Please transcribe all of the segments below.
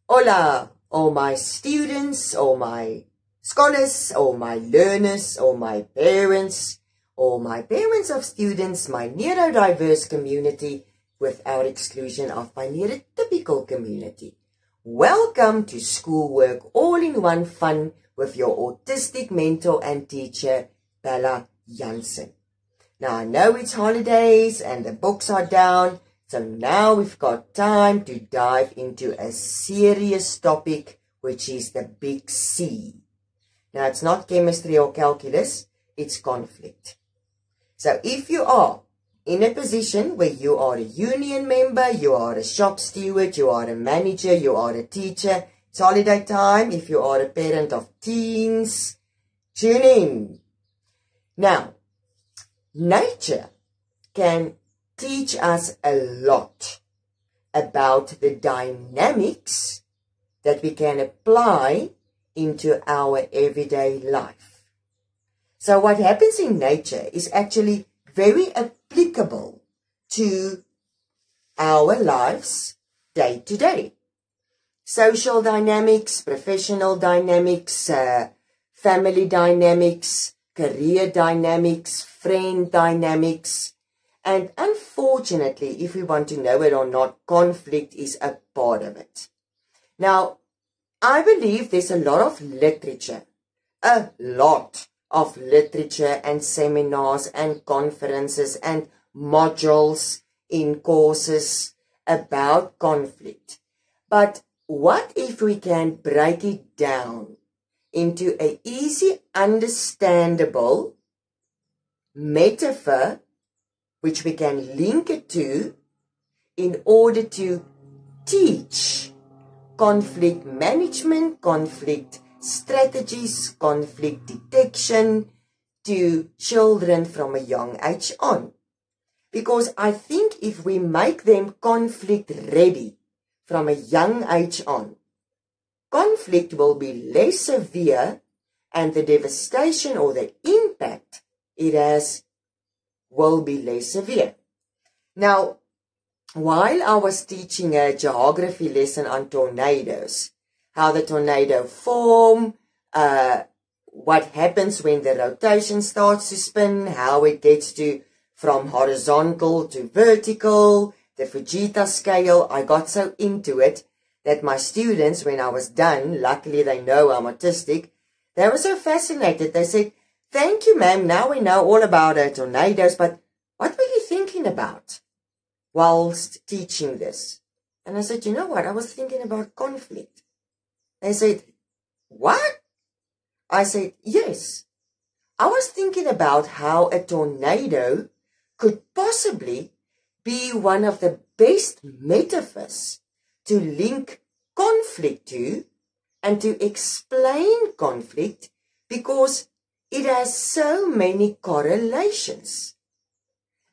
Hola, all my students, all my scholars, all my learners, all my parents of students, my neurodiverse community, without exclusion of my neurotypical community. Welcome to Schoolwork All-in-One Fun with your autistic mentor and teacher, Bella Jansen. Now, I know it's holidays and the books are down, so now we've got time to dive into a serious topic, which is the big C. Now, it's not chemistry or calculus, it's conflict. So if you are in a position where you are a union member, you are a shop steward, you are a manager, you are a teacher, it's holiday time. If you are a parent of teens, tune in. Now, nature can teach us a lot about the dynamics that we can apply into our everyday life. So what happens in nature is actually very applicable to our lives day to day. Social dynamics, professional dynamics, family dynamics, career dynamics, friend dynamics. And unfortunately, if we want to know it or not, conflict is a part of it. Now, I believe there's a lot of literature and seminars and conferences and modules in courses about conflict. But what if we can break it down into an easy, understandable metaphor which we can link it to in order to teach conflict management, conflict strategies, conflict detection to children from a young age on. Because I think if we make them conflict ready from a young age on, conflict will be less severe and the devastation or the impact it has will be less severe. Now, while I was teaching a geography lesson on tornadoes, how the tornado form, what happens when the rotation starts to spin, how it gets from horizontal to vertical, the Fujita scale, I got so into it that my students, when I was done, luckily they know I'm autistic, they were so fascinated. They said, "Thank you, ma'am. Now we know all about tornadoes, but what were you thinking about whilst teaching this?" And I said, "You know what? I was thinking about conflict." They said, "What?" I said, "Yes. I was thinking about how a tornado could possibly be one of the best metaphors to link conflict to and to explain conflict because it has so many correlations."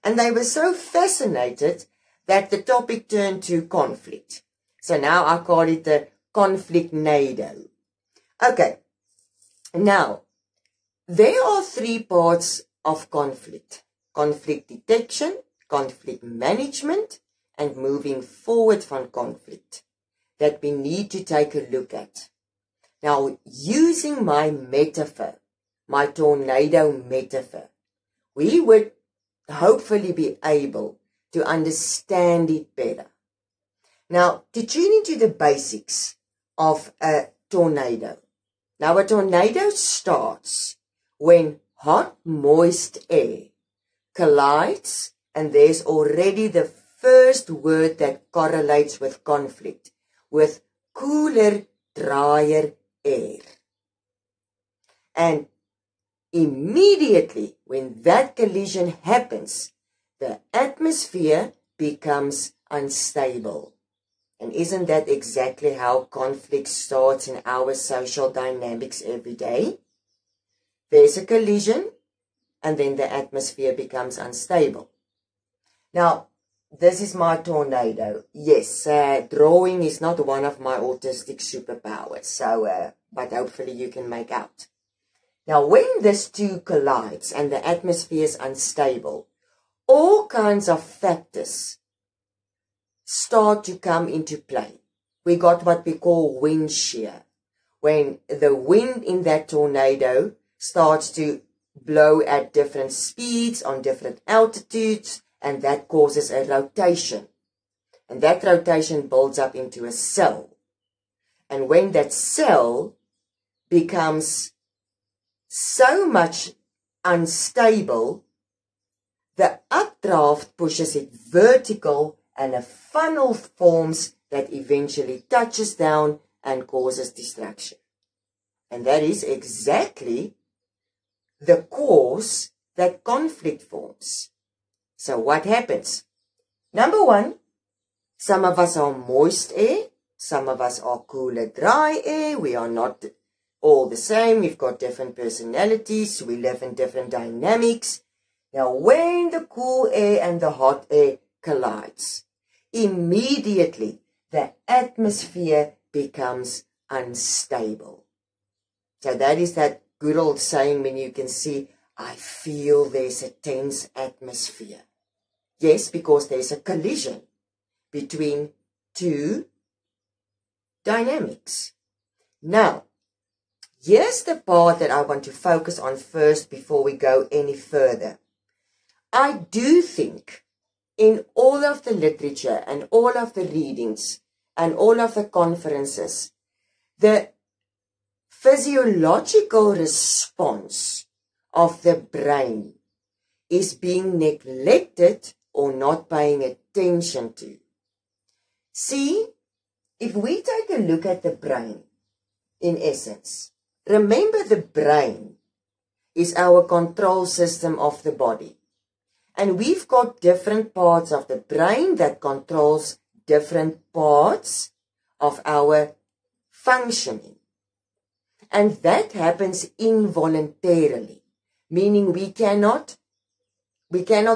And they were so fascinated that the topic turned to conflict. So now I call it the conflict-nado. Okay, now, there are three parts of conflict. Conflict detection, conflict management, and moving forward from conflict that we need to take a look at. Now, using my metaphor, my tornado metaphor, we would hopefully be able to understand it better. Now, to tune into the basics of a tornado. Now, a tornado starts when hot, moist air collides, and there's already the first word that correlates with conflict, with cooler, drier air. And immediately when that collision happens, the atmosphere becomes unstable. And isn't that exactly how conflict starts in our social dynamics every day? There's a collision, and then the atmosphere becomes unstable. Now, this is my tornado. Yes, drawing is not one of my autistic superpowers, so, but hopefully you can make out. Now, when these two collides and the atmosphere is unstable, all kinds of factors start to come into play. we got what we call wind shear. When the wind in that tornado starts to blow at different speeds on different altitudes, and that causes a rotation. And that rotation builds up into a cell. And when that cell becomes so much unstable, the updraft pushes it vertical and a funnel forms that eventually touches down and causes destruction. And that is exactly the cause that conflict forms. So what happens? Number one, some of us are moist air, some of us are cooler, dry air. We are not all the same. We've got different personalities. We live in different dynamics. Now, when the cool air and the hot air collides, immediately the atmosphere becomes unstable. So that is that good old saying when you can see, I feel there's a tense atmosphere. Yes, because there's a collision between two dynamics. Now, here's the part that I want to focus on first before we go any further. I do think in all of the literature and all of the readings and all of the conferences, the physiological response of the brain is being neglected or not paying attention to. See, if we take a look at the brain, in essence, remember the brain is our control system of the body. And we've got different parts of the brain that controls different parts of our functioning. And that happens involuntarily, meaning we cannot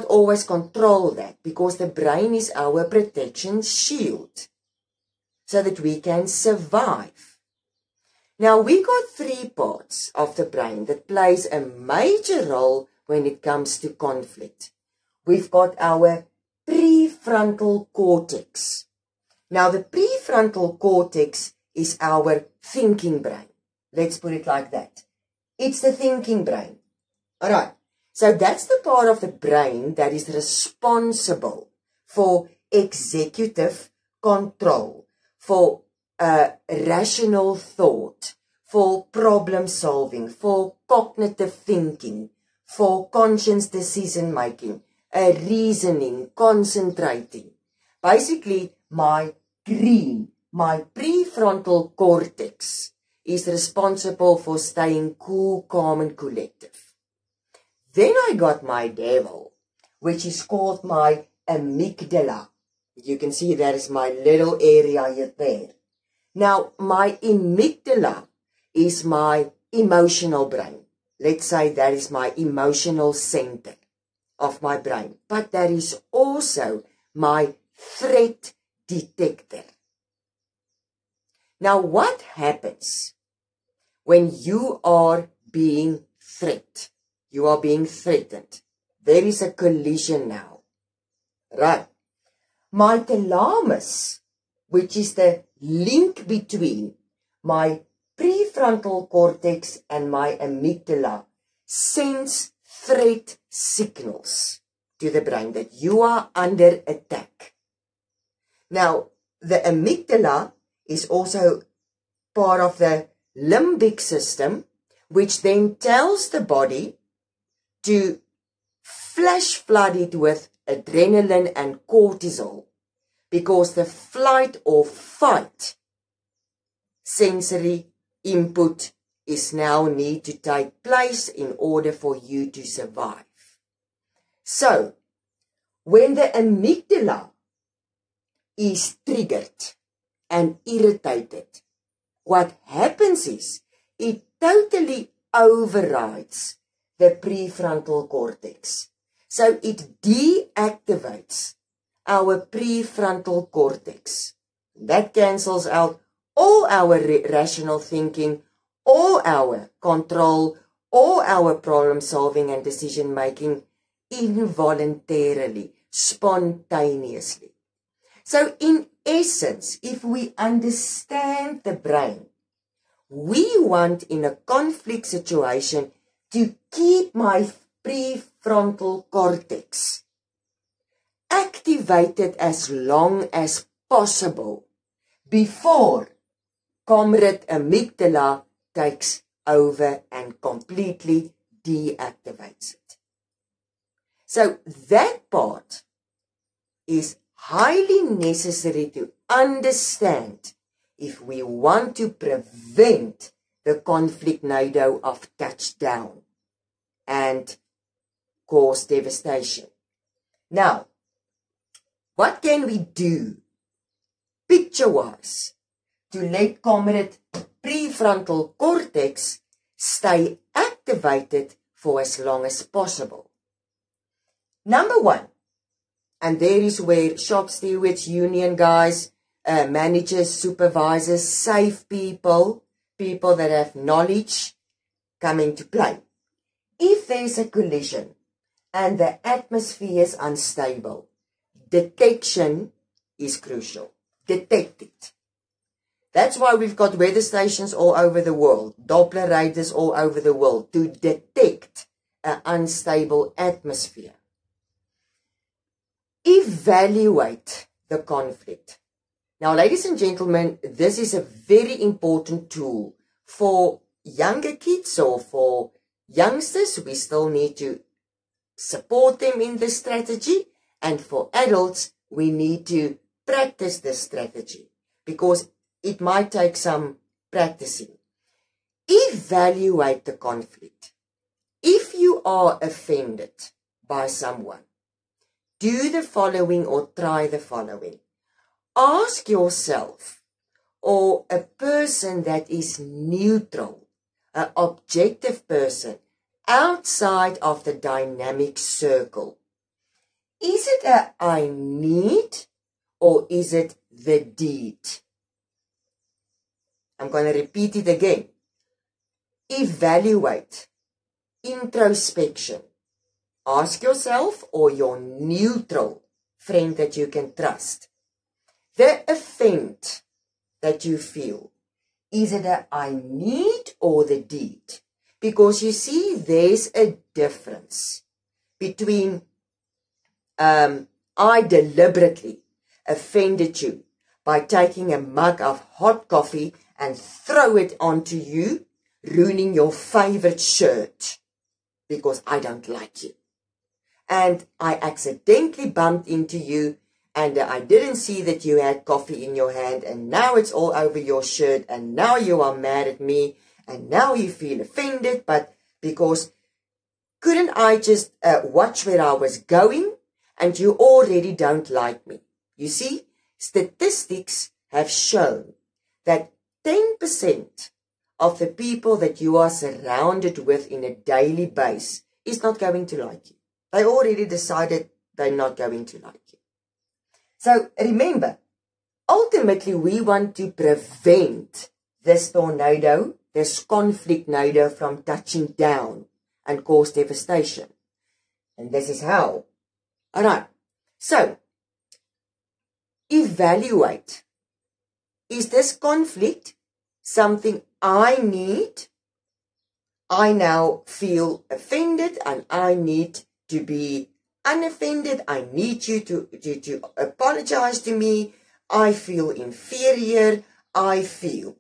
always control that because the brain is our protection shield so that we can survive. Now, we got three parts of the brain that plays a major role when it comes to conflict. We've got our prefrontal cortex. Now, the prefrontal cortex is our thinking brain. Let's put it like that. It's the thinking brain. All right. So that's the part of the brain that is responsible for executive control, for rational thought, for problem solving, for cognitive thinking, for conscious decision making, reasoning, concentrating. Basically, my prefrontal cortex is responsible for staying cool, calm, and collective. Then I got my devil, which is called my amygdala. You can see that is my little area here there. Now, my amygdala is my emotional brain. Let's say that is my emotional center of my brain. But that is also my threat detector. Now, what happens when you are being threatened? You are being threatened. There is a collision now. Right. My thalamus, which is the link between my prefrontal cortex and my amygdala, sends threat signals to the brain that you are under attack. Now, the amygdala is also part of the limbic system, which then tells the body to flash flood it with adrenaline and cortisol, because the flight or fight sensory input is now need to take place in order for you to survive. So, when the amygdala is triggered and irritated, what happens is it totally overrides the prefrontal cortex. So it deactivates our prefrontal cortex. That cancels out all our rational thinking, all our control, all our problem solving and decision making involuntarily, spontaneously. So in essence, if we understand the brain, we want in a conflict situation to keep my prefrontal cortex activated as long as possible before comrade amygdala takes over and completely deactivates it. So that part is highly necessary to understand if we want to prevent the conflict tornado of touchdown and cause devastation. Now, what can we do picture-wise to let comrade prefrontal cortex stay activated for as long as possible? Number one, and there is where shop stewards, union guys, managers, supervisors, safe people that have knowledge come into play. If there's a collision and the atmosphere is unstable, detection is crucial. Detect it. That's why we've got weather stations all over the world, Doppler radars all over the world to detect an unstable atmosphere. Evaluate the conflict. Now, ladies and gentlemen, this is a very important tool for younger kids or for youngsters. We still need to support them in this strategy. And for adults, we need to practice this strategy because it might take some practicing. Evaluate the conflict. If you are offended by someone, do the following or try the following. Ask yourself, or a person that is neutral, an objective person, outside of the dynamic circle. Is it a I need or is it the deed? I'm going to repeat it again. Evaluate. Introspection. Ask yourself or your neutral friend that you can trust. The offense that you feel, is it a I need or the deed? Because you see, there's a difference between I deliberately offended you by taking a mug of hot coffee and throw it onto you, ruining your favorite shirt because I don't like you. And I accidentally bumped into you and I didn't see that you had coffee in your hand and now it's all over your shirt and now you are mad at me and now you feel offended, but because couldn't I just watch where I was going and you already don't like me? You see, statistics have shown that 10% of the people that you are surrounded with in a daily basis is not going to like you. They already decided they're not going to like you. So remember, ultimately we want to prevent this tornado, this conflict tornado from touching down and cause devastation. And this is how. Alright, so evaluate. Is this conflict something I need? I now feel offended and I need to be unoffended. I need you to apologize to me. I feel inferior. I feel.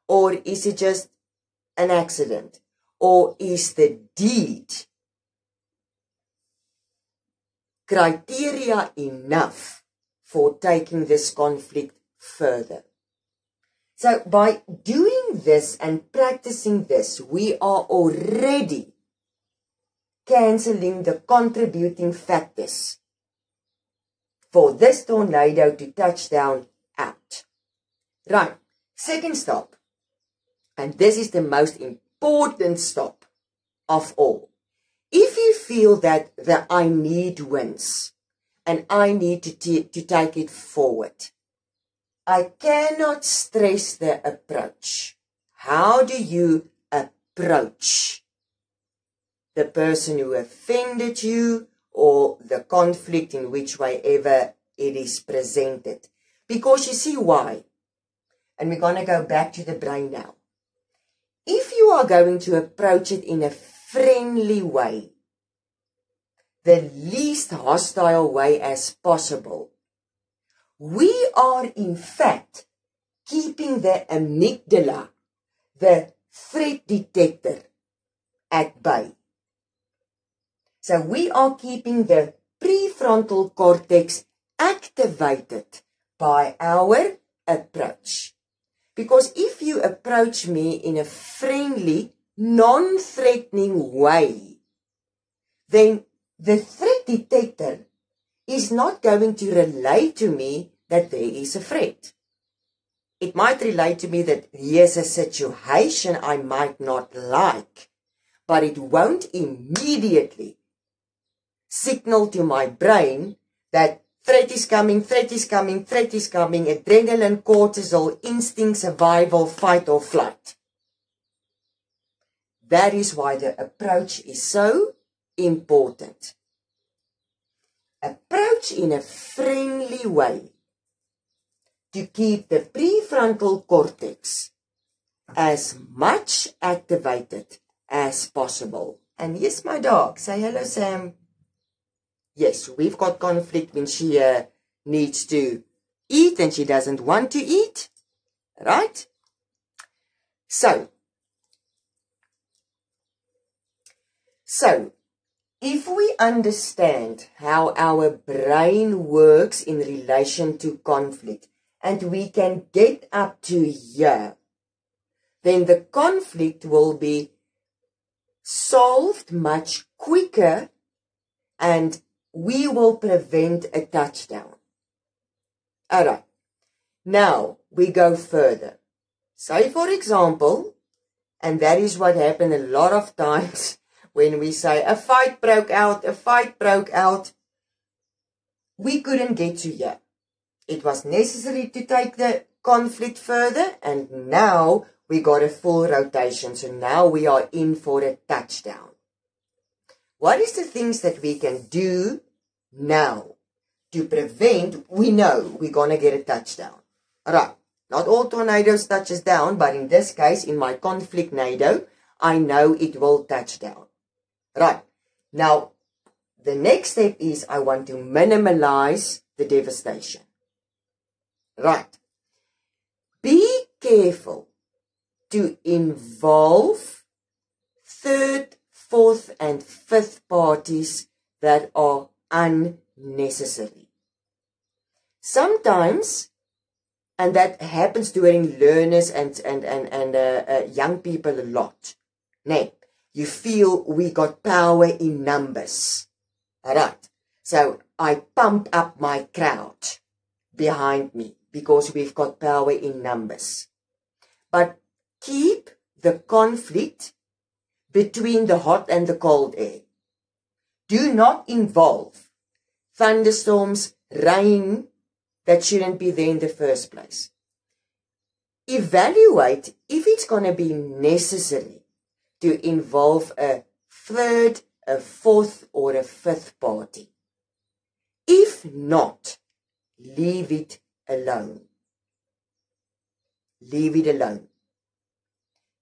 Or is it just an accident? Or is the deed criteria enough for taking this conflict further? So by doing this and practicing this, we are already cancelling the contributing factors for this tornado to touch down out. Right, second stop. And this is the most important stop of all. If you feel that the I need wins and I need to take it forward, I cannot stress the approach. How do you approach the person who offended you or the conflict in which way ever it is presented? Because you see why? And we're going to go back to the brain now. If you are going to approach it in a friendly way, the least hostile way as possible, we are in fact keeping the amygdala, the threat detector, at bay. So we are keeping the prefrontal cortex activated by our approach. Because if you approach me in a friendly, non-threatening way, then the threat detector is not going to relay to me that there is a threat. It might relate to me that here's a situation I might not like, but it won't immediately signal to my brain that threat is coming, threat is coming, threat is coming, adrenaline, cortisol, instinct, survival, fight or flight. That is why the approach is so important. Approach in a friendly way to keep the prefrontal cortex as much activated as possible. And yes, my dog, say hello, Sam. Yes, we've got conflict when she needs to eat and she doesn't want to eat, right? So, if we understand how our brain works in relation to conflict, and we can get up to here, then the conflict will be solved much quicker and we will prevent a touchdown. Alright, now we go further. Say for example, and that is what happened a lot of times when we say a fight broke out, we couldn't get to here. It was necessary to take the conflict further, and now we got a full rotation. So now we are in for a touchdown. What is the things that we can do now to prevent? We know we're going to get a touchdown. Alright, not all tornadoes touches down, but in this case, in my conflict nado, I know it will touch down. Right, now the next step is I want to minimize the devastation. Right. Be careful to involve third, fourth, and fifth parties that are unnecessary. Sometimes, and that happens during learners and young people a lot. Now, you feel we got power in numbers. Alright. So I pump up my crowd behind me, because we've got power in numbers. But keep the conflict between the hot and the cold air. Do not involve thunderstorms, rain that shouldn't be there in the first place. Evaluate if it's going to be necessary to involve a third, a fourth, or a fifth party. If not, leave it alone. Leave it alone.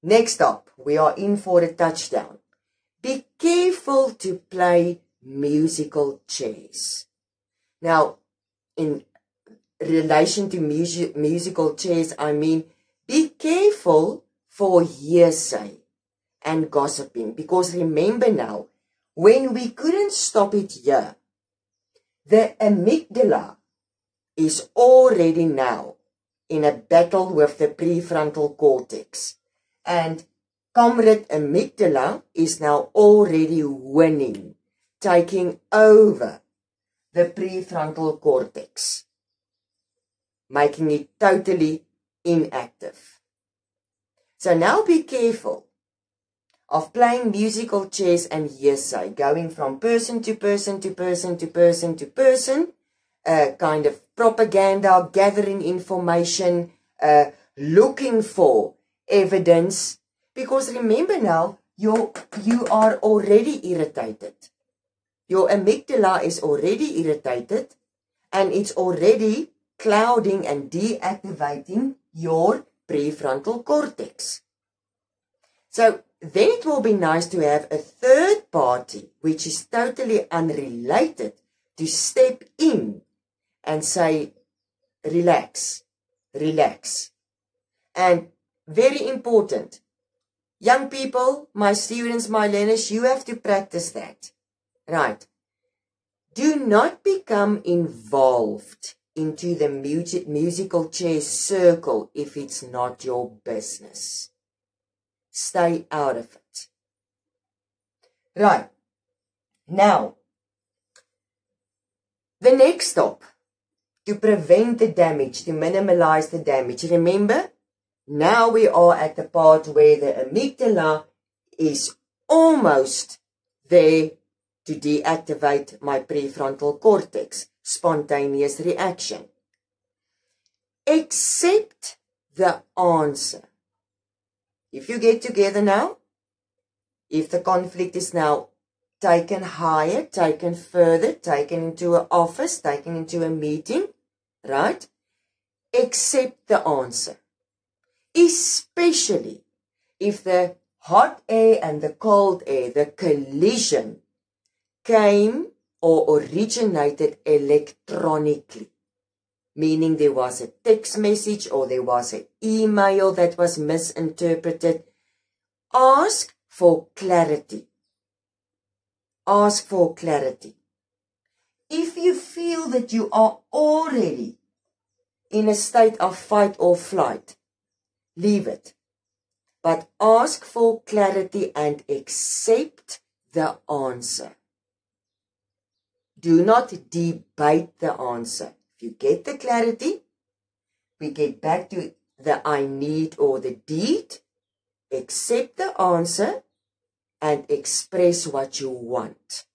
Next up, we are in for a touchdown. Be careful to play musical chairs. Now, in relation to musical chairs, I mean, be careful for hearsay and gossiping. Because remember now, when we couldn't stop it here, the amygdala is already now in a battle with the prefrontal cortex. And comrade amygdala is now already winning, taking over the prefrontal cortex, making it totally inactive. So now be careful of playing musical chairs and hearsay, going from person to person to person to person to person, kind of propaganda, gathering information, looking for evidence. Because remember now, you are already irritated. Your amygdala is already irritated, and it's already clouding and deactivating your prefrontal cortex. So then it will be nice to have a third party, which is totally unrelated, to step in and say, relax, relax. And very important, young people, my students, my learners, you have to practice that. Right. Do not become involved into the musical chair circle if it's not your business. Stay out of it. Right. Now, the next stop, to prevent the damage, to minimize the damage. Remember, now we are at the part where the amygdala is almost there to deactivate my prefrontal cortex, spontaneous reaction. Accept the answer. If you get together now, if the conflict is now taken higher, taken further, taken into an office, taken into a meeting, right? Accept the answer. Especially if the hot air and the cold air, the collision, came or originated electronically. Meaning there was a text message or there was an email that was misinterpreted. Ask for clarity. Ask for clarity. If you feel that you are already in a state of fight or flight, leave it. But ask for clarity and accept the answer. Do not debate the answer. If you get the clarity, we get back to the I need or the deed. Accept the answer and express what you want.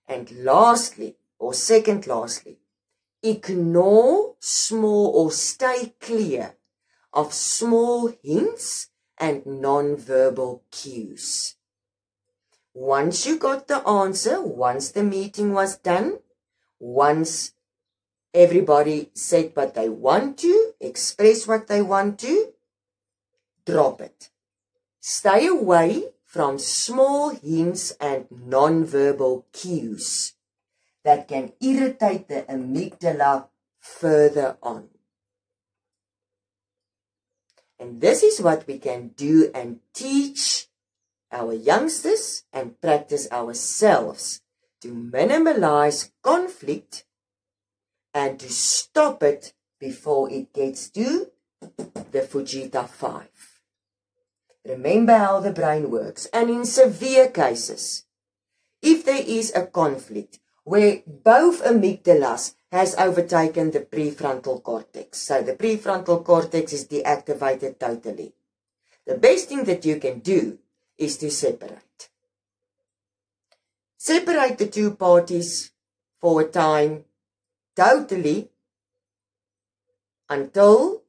And lastly, or second lastly, ignore small or stay clear of small hints and non-verbal cues. Once you got the answer, once the meeting was done, once everybody said what they want to, express what they want to, drop it. Stay away from small hints and non-verbal cues that can irritate the amygdala further on. And this is what we can do and teach our youngsters and practice ourselves to minimize conflict and to stop it before it gets to the Fujita 5. Remember how the brain works. And in severe cases, if there is a conflict where both amygdalas has overtaken the prefrontal cortex, so the prefrontal cortex is deactivated totally, the best thing that you can do is to separate. Separate the two parties for a time, totally, until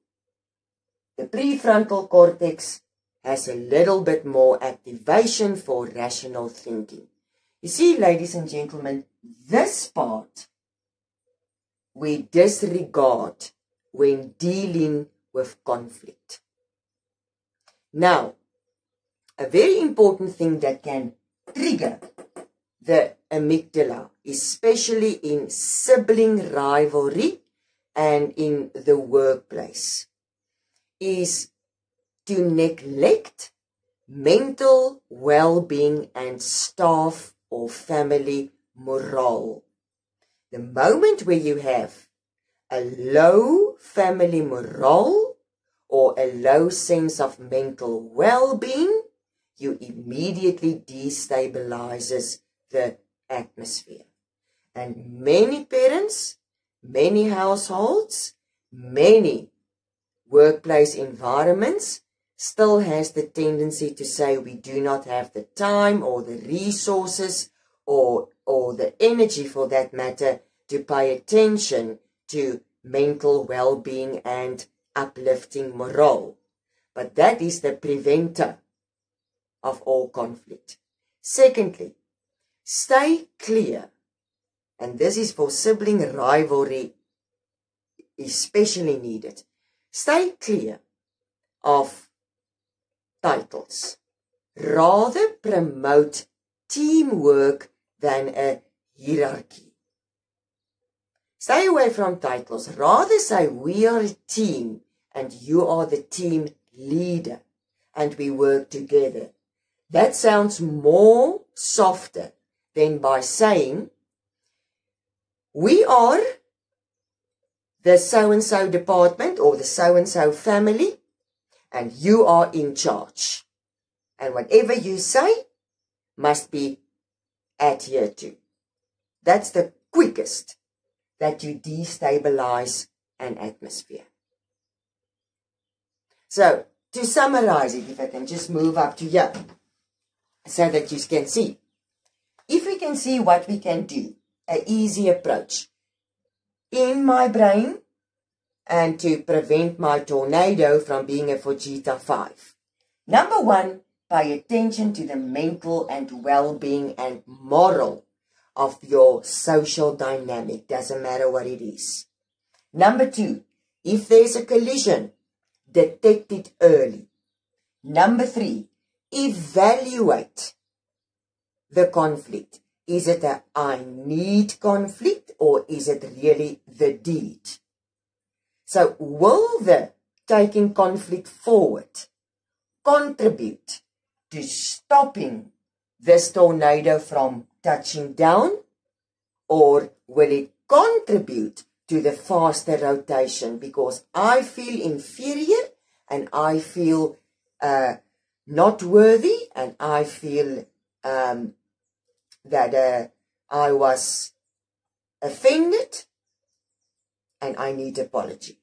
the prefrontal cortex has a little bit more activation for rational thinking. You see, ladies and gentlemen, this part we disregard when dealing with conflict. Now, a very important thing that can trigger the amygdala, especially in sibling rivalry and in the workplace, is to neglect mental well-being and staff or family morale. The moment where you have a low family morale or a low sense of mental well-being, you immediately destabilizes the atmosphere. And many parents, many households, many workplace environments still has the tendency to say we do not have the time or the resources or the energy for that matter to pay attention to mental well-being and uplifting morale. But that is the preventer of all conflict. Secondly, stay clear, and this is for sibling rivalry especially needed. Stay clear of titles. Rather promote teamwork than a hierarchy. Stay away from titles. Rather say we are a team and you are the team leader and we work together. That sounds more softer than by saying we are the so-and-so department or the so-and-so family and you are in charge. And whatever you say must be adhered to. That's the quickest that you destabilize an atmosphere. So, to summarize it, if I can just move up to here, so that you can see. If we can see what we can do, an easy approach in my brain and to prevent my tornado from being a Fujita 5. Number 1, pay attention to the mental and well-being and moral of your social dynamic. Doesn't matter what it is. Number 2, if there's a collision, detect it early. Number 3, evaluate the conflict. Is it a I need conflict or is it really the deed? So will the taking conflict forward contribute to stopping this tornado from touching down, or will it contribute to the faster rotation because I feel inferior and I feel not worthy and I feel that I was offended and I need apology?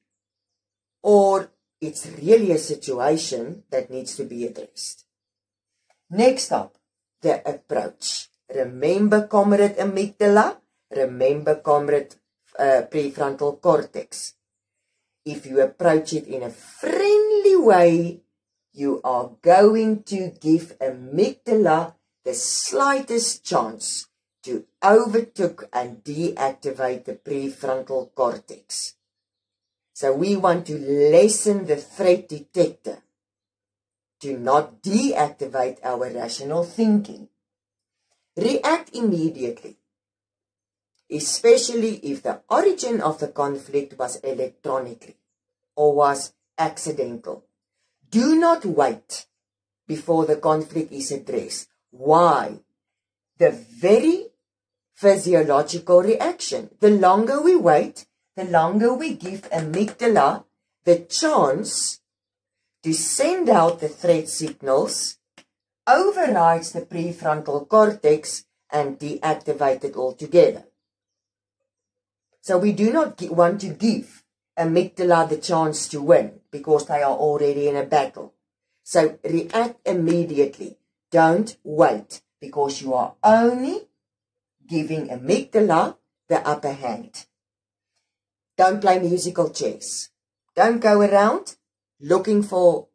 Or it's really a situation that needs to be addressed. Next up, the approach. Remember comrade amygdala, remember comrade prefrontal cortex. If you approach it in a friendly way, you are going to give amygdala the slightest chance to overtake and deactivate the prefrontal cortex. So we want to lessen the threat detector to not deactivate our rational thinking. React immediately, especially if the origin of the conflict was electronically or was accidental. Do not wait before the conflict is addressed. Why? The very physiological reaction. The longer we wait, the longer we give amygdala the chance to send out the threat signals, overrides the prefrontal cortex and deactivate it altogether. So we do not want to give amygdala the chance to win because they are already in a battle. So react immediately. Don't wait because you are only giving amygdala the upper hand. Don't play musical chairs. Don't go around looking for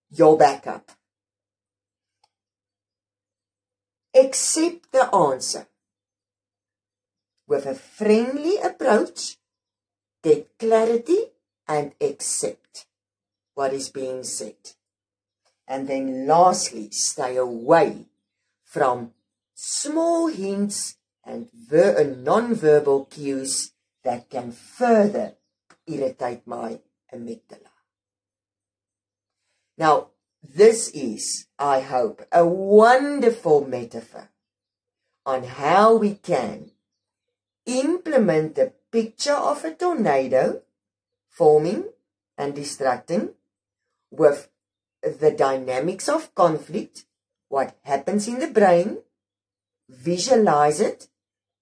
your backup. Accept the answer. With a friendly approach, get clarity and accept what is being said. And then lastly, stay away from small hints and non-verbal cues that can further irritate my amygdala. Now, this is, I hope, a wonderful metaphor on how we can implement the picture of a tornado forming and destructing with the dynamics of conflict, what happens in the brain, visualize it,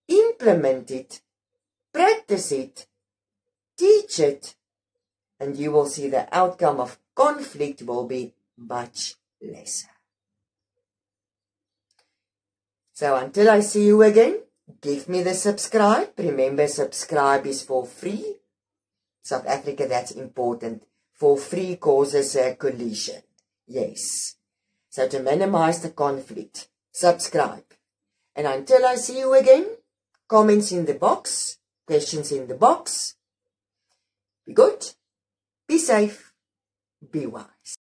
implement it, practice it, teach it, and you will see the outcome of conflict will be much lesser. So until I see you again, give me the subscribe. Remember, subscribe is for free. South Africa, that's important. For free causes a collision. Yes. So to minimize the conflict, subscribe. And until I see you again, comments in the box, questions in the box. Be good, be safe, be wise.